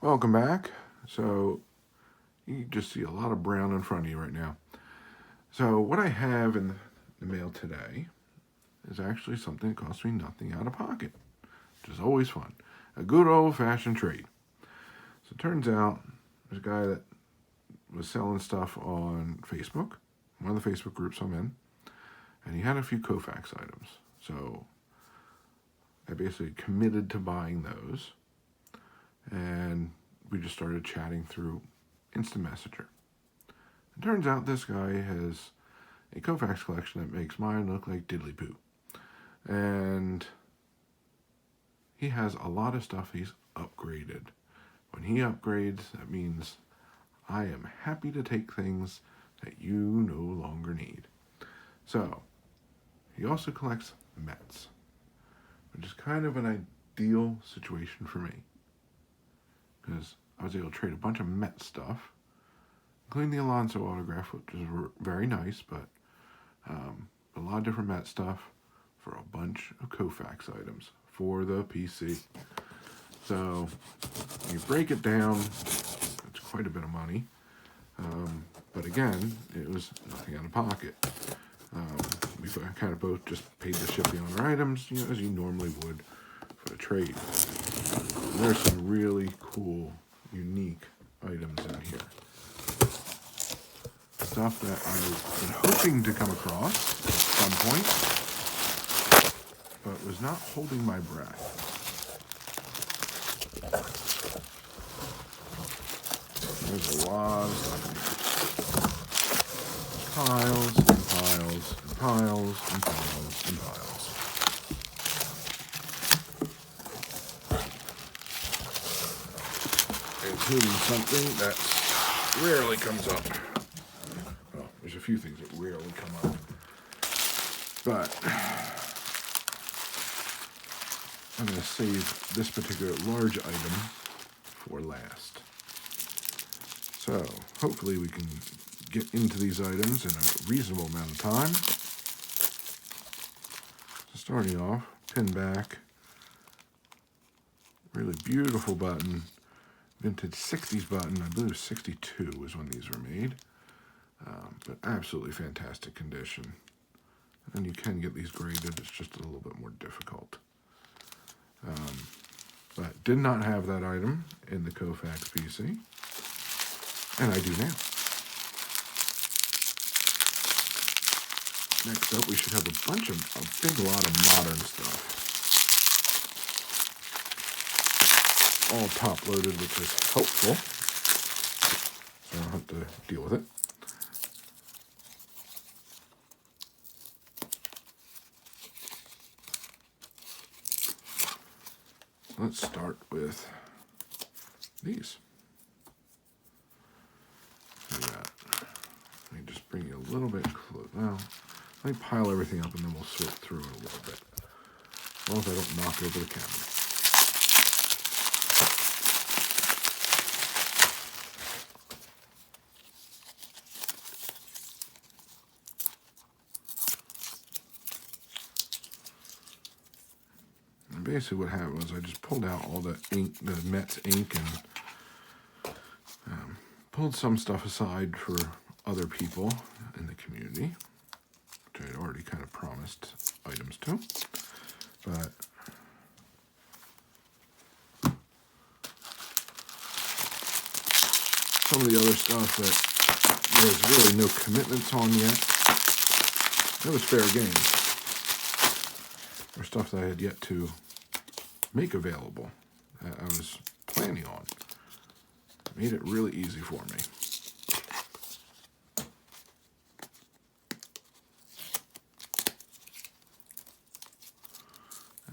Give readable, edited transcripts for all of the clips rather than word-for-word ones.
Welcome back. So you just see a lot of brown in front of you right now. So what I have in the mail today is actually something that cost me nothing out of pocket, which is always fun. A good old-fashioned trade. So it turns out there's a guy that was selling stuff on Facebook, one of the Facebook groups I'm in, and he had a few Koufax items. So I basically committed to buying those, and we just started chatting through Instant Messenger. It turns out this guy has a Koufax collection that makes mine look like diddly poo. And he has a lot of stuff he's upgraded. When he upgrades, that means I am happy to take things that you no longer need. So, he also collects Mets, which is kind of an ideal situation for me, because I was able to trade a bunch of Met stuff, including the Alonso autograph, which is very nice, but a lot of different Met stuff for a bunch of Koufax items for the PC. So you break it down, it's quite a bit of money. But again, it was nothing out of pocket. We kind of both just paid the shipping on our items, as you normally would for a trade. And there's some really cool, unique items in here. Stuff that I've been hoping to come across at some point, but was not holding my breath. There's a lot of stuff in here. Piles and piles and piles and piles and piles. Including something that rarely comes up. Well, there's a few things that rarely come up. But I'm going to save this particular large item for last. So, hopefully we can get into these items in a reasonable amount of time. So starting off, pin back, really beautiful button, vintage 60s button. I believe 62 was when these were made, but absolutely fantastic condition. And you can get these graded, it's just a little bit more difficult. But did not have that item in the Koufax PC, and I do now. Next up, we should have a big lot of modern stuff. All top loaded, which is helpful, so I don't have to deal with it. Let's start with these. Let me just bring you a little bit close. Well, let me pile everything up and then we'll sort through it a little bit. As long as I don't knock over the camera. And basically what happened was I just pulled out all the ink, the Mets ink, and pulled some stuff aside for other people in the community, which I had already kind of promised items to. But some of the other stuff that there's really no commitments on yet, that was fair game. Or stuff that I had yet to make available that I was planning on. Made it really easy for me.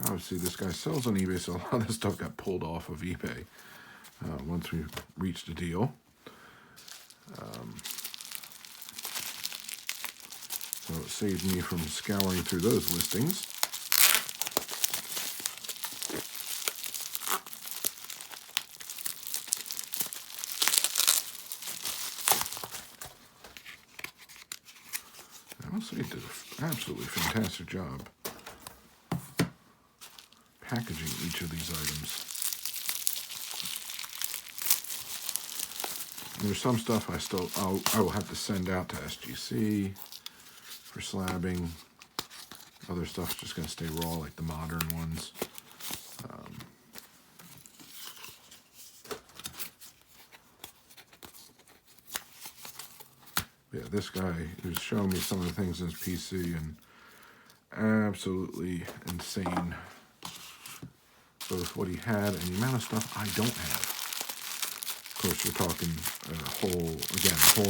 Obviously, this guy sells on eBay, so a lot of this stuff got pulled off of eBay once we reached a deal. So it saved me from scouring through those listings. Honestly, it did an absolutely fantastic job packaging each of these items. there's some stuff I will have to send out to SGC for slabbing. Other stuff's just going to stay raw, like the modern ones. Yeah, this guy was showing me some of the things in his PC, and absolutely insane. Both what he had and the amount of stuff I don't have. Of course, we're talking a whole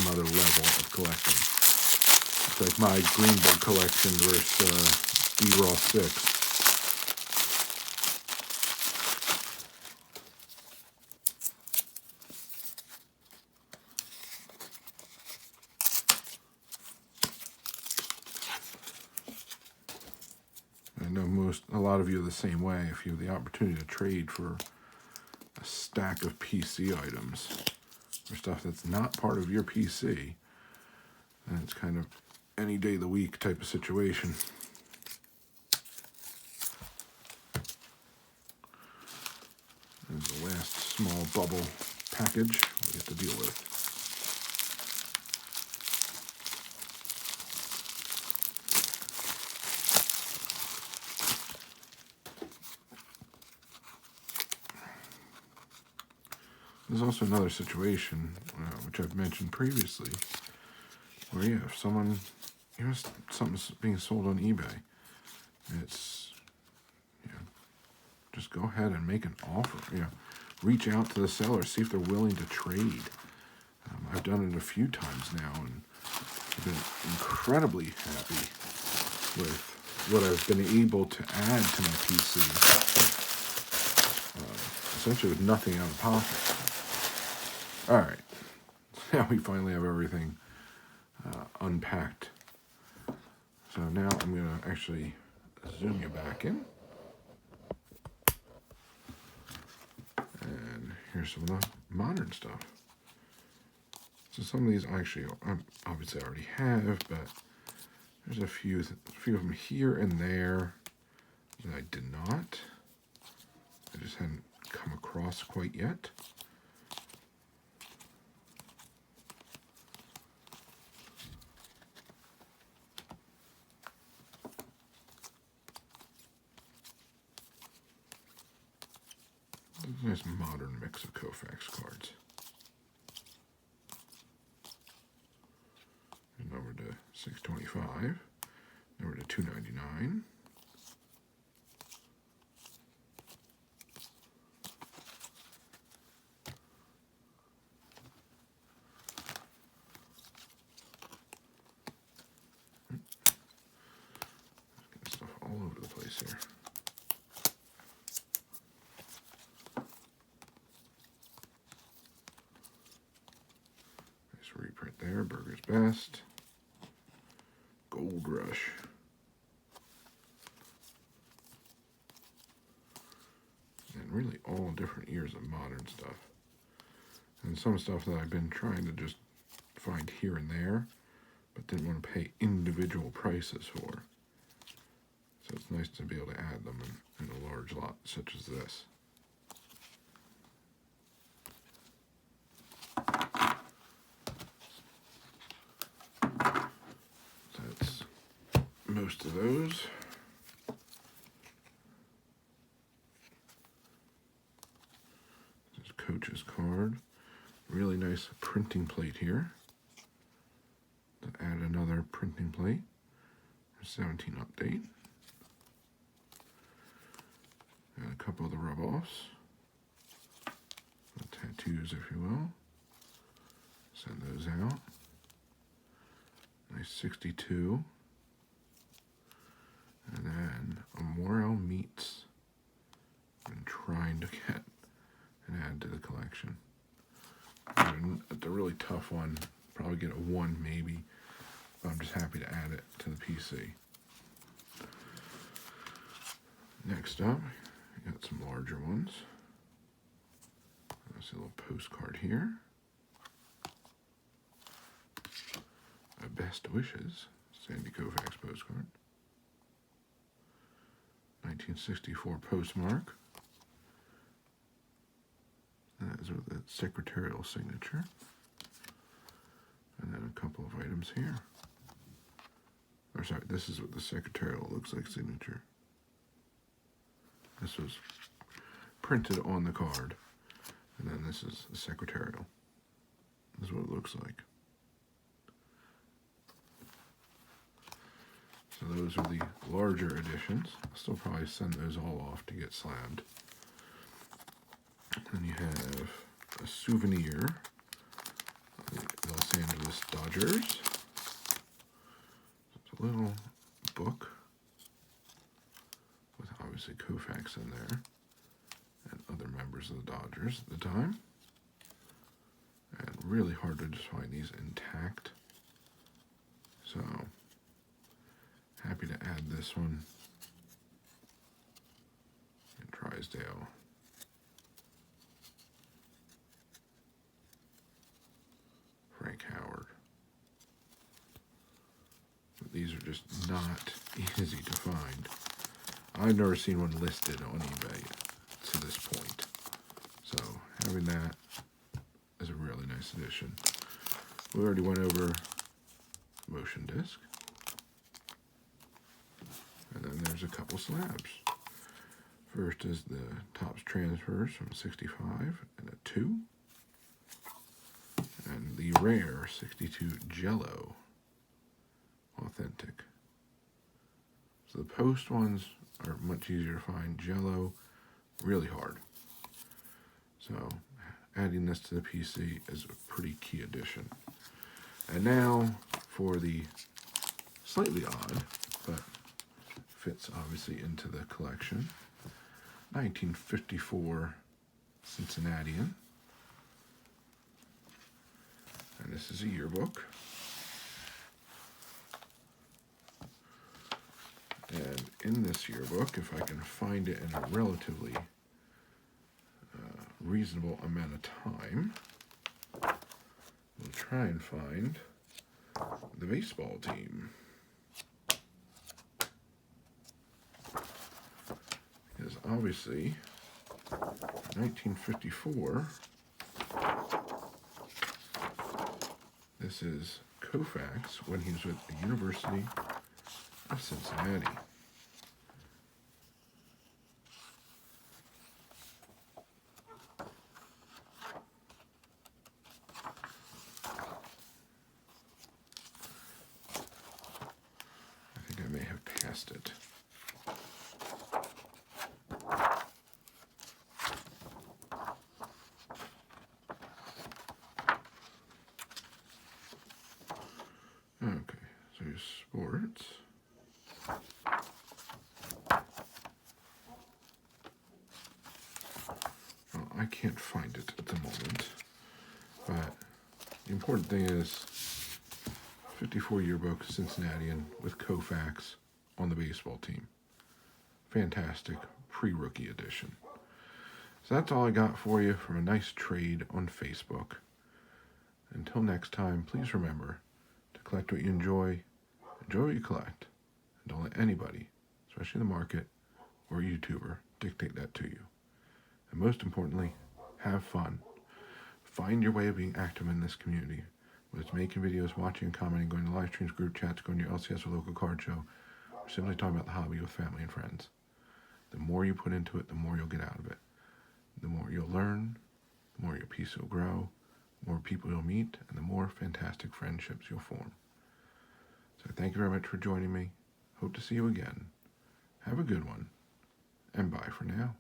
nother level of collecting. It's like my Green Book collection versus D-Raw 6. I know a lot of you are the same way. If you have the opportunity to trade for a stack of PC items or stuff that's not part of your PC, and it's kind of any day of the week type of situation. There's the last small bubble package we have to deal with. There's also another situation, which I've mentioned previously, where if something's being sold on eBay, it's, just go ahead and make an offer. Reach out to the seller, see if they're willing to trade. I've done it a few times now, and I've been incredibly happy with what I've been able to add to my PC, essentially with nothing out of pocket. All right, now we finally have everything unpacked. So now I'm going to actually zoom you back in. And here's some of the modern stuff. So some of these obviously I already have, but there's a few of them here and there that I did not. I just hadn't come across quite yet. Nice modern mix of Koufax cards. And over to $6.25, over to $2.99. Getting stuff all over the place here. Reprint there, Burger's Best, Gold Rush, and really all different years of modern stuff, and some stuff that I've been trying to just find here and there, but didn't want to pay individual prices for. So it's nice to be able to add them in a large lot such as this. Most of those. This is Coach's card. Really nice printing plate here. To add another printing plate. 17 update. And a couple of the rub-offs. Tattoos, if you will. Send those out. Nice 62. And then a Morel Meats. I'm trying to get and add to the collection. And the really tough one, probably get a 1 maybe, but I'm just happy to add it to the PC. Next up, I got some larger ones. There's a little postcard here. Best Wishes, Sandy Koufax postcard. 1964 postmark. That is with a secretarial signature. And then a couple of items here. Or sorry, this is what the secretarial looks like signature. This was printed on the card. And then this is the secretarial. This is what it looks like. So those are the larger editions. I'll still probably send those all off to get slabbed. Then you have a souvenir of the Los Angeles Dodgers. It's a little book with obviously Koufax in there and other members of the Dodgers at the time. And really hard to just find these intact. So happy to add this one in Drysdale. Frank Howard. But these are just not easy to find. I've never seen one listed on eBay to this point. So having that is a really nice addition. We already went over motion disc. And then there's a couple slabs. First is the Topps transfers from 65 and a 2. And the rare 62 Jello authentic. So the post ones are much easier to find. Jello, really hard. So adding this to the PC is a pretty key addition. And now for the slightly odd, but fits obviously into the collection, 1954 Cincinnatian. And this is a yearbook. And in this yearbook, if I can find it in a relatively reasonable amount of time, we'll try and find the baseball team. Because obviously, 1954, this is Koufax when he was with the University of Cincinnati. I think I may have passed it. Okay, so your sports. Well, I can't find it at the moment, but the important thing is 54 yearbook Cincinnatian with Koufax on the baseball team. Fantastic pre-rookie edition. So that's all I got for you from a nice trade on Facebook. Until next time, please remember to collect what you enjoy what you collect, and don't let anybody, especially the market or YouTuber, dictate that to you. And most importantly, have fun. Find your way of being active in this community, whether it's making videos, watching and commenting, going to live streams, group chats, going to your LCS or local card show, or simply talking about the hobby with family and friends. The more you put into it, the more you'll get out of it. The more you'll learn, the more your piece will grow, the more people you'll meet, and the more fantastic friendships you'll form. So thank you very much for joining me. Hope to see you again. Have a good one, and bye for now.